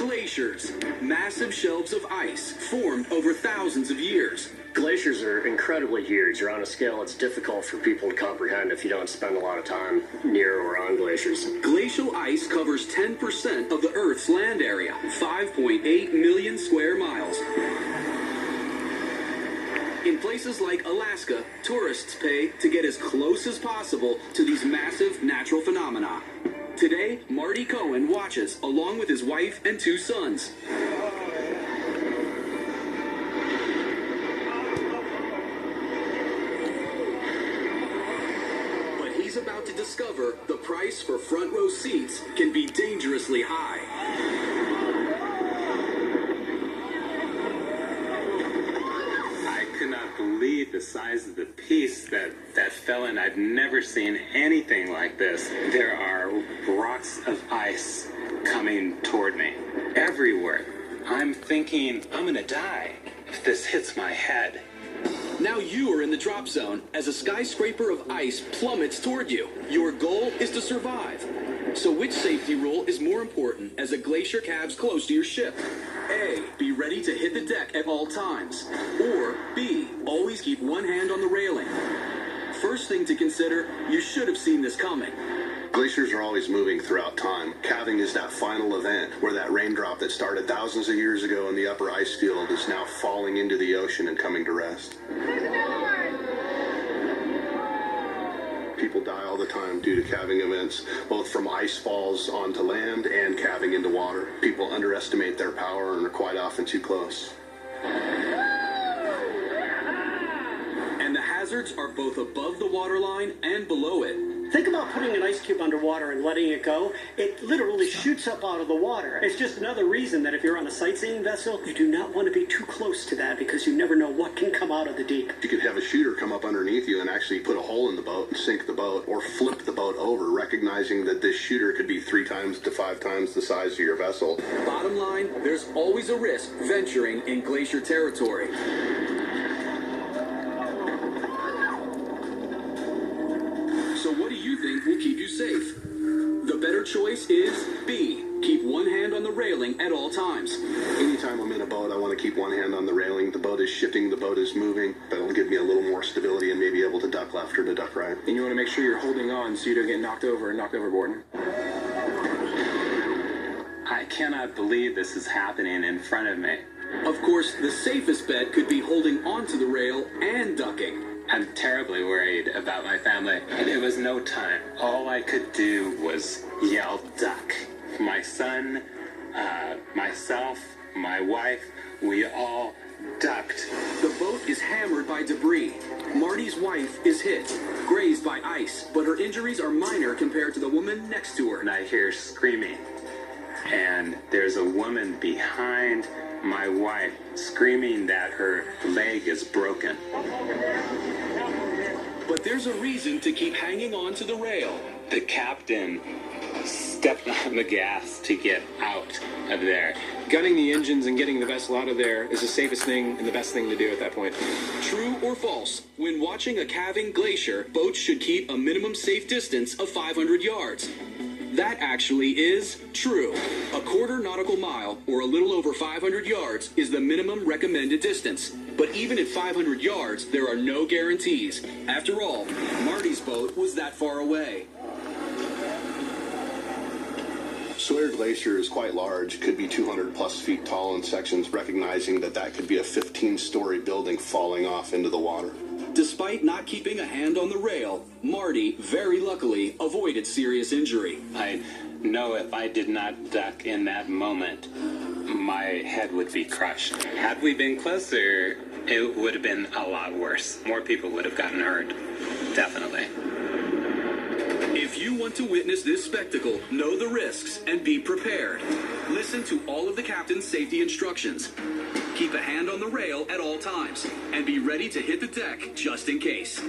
Glaciers, massive shelves of ice formed over thousands of years. Glaciers are incredibly huge. They're on a scale it's difficult for people to comprehend if you don't spend a lot of time near or on glaciers. Glacial ice covers 10% of the Earth's land area, 5.8 million square miles. In places like Alaska, tourists pay to get as close as possible to these massive natural phenomena. Today, Marty Cohen watches along with his wife and 2 sons. But he's about to discover the price for front row seats can be dangerously high. I could not believe the size of the piece that fell in. I've never seen anything like this. There are rocks of ice coming toward me everywhere. I'm thinking I'm gonna die if this hits my head. Now you are in the drop zone as a skyscraper of ice plummets toward you. Your goal is to survive. So which safety rule is more important as a glacier cabs close to your ship? A, be ready to hit the deck at all times. Or B, always keep one hand on the railing. First thing to consider, you should have seen this coming. Glaciers are always moving throughout time. Calving is that final event where that raindrop that started thousands of years ago in the upper ice field is now falling into the ocean and coming to rest. People die all the time due to calving events, both from ice falls onto land and calving into water. People underestimate their power and are quite often too close. And the hazards are both above the waterline and below it. Think about putting an ice cube underwater and letting it go. It literally shoots up out of the water. It's just another reason that if you're on a sightseeing vessel, you do not want to be too close to that because you never know what can come out of the deep. You could have a shooter come up underneath you and actually put a hole in the boat and sink the boat or flip the boat over, recognizing that this shooter could be 3 times to 5 times the size of your vessel. Bottom line, there's always a risk venturing in glacier territory. So what do you think will keep you safe? The better choice is B. Keep one hand on the railing at all times. Anytime I'm in a boat, I want to keep one hand on the railing. The boat is shifting, the boat is moving. That'll give me a little more stability and maybe able to duck left or to duck right. And you want to make sure you're holding on so you don't get knocked over and knocked overboard. I cannot believe this is happening in front of me. Of course, the safest bet could be holding onto the rail and ducking. I'm terribly worried about my family. There was no time. All I could do was yell, duck. My son, myself, my wife, we all ducked. The boat is hammered by debris. Marty's wife is hit, grazed by ice, but her injuries are minor compared to the woman next to her. And I hear screaming. And there's a woman behind my wife screaming that her leg is broken. But there's a reason to keep hanging on to the rail. The captain stepped on the gas to get out of there. Gunning the engines and getting the vessel out of there is the safest thing and the best thing to do at that point. True or false? When watching a calving glacier, boats should keep a minimum safe distance of 500 yards. That actually is true. A quarter nautical mile, or a little over 500 yards, is the minimum recommended distance. But even at 500 yards, there are no guarantees. After all, Marty's boat was that far away. Sawyer Glacier is quite large, could be 200 plus feet tall in sections, recognizing that that could be a 15-story building falling off into the water. Despite not keeping a hand on the rail, Marty, very luckily, avoided serious injury. I know if I did not duck in that moment, my head would be crushed. Had we been closer, it would have been a lot worse. More people would have gotten hurt. Definitely. If you want to witness this spectacle, know the risks and be prepared. Listen to all of the captain's safety instructions. Keep a hand on the rail at all times and be ready to hit the deck just in case.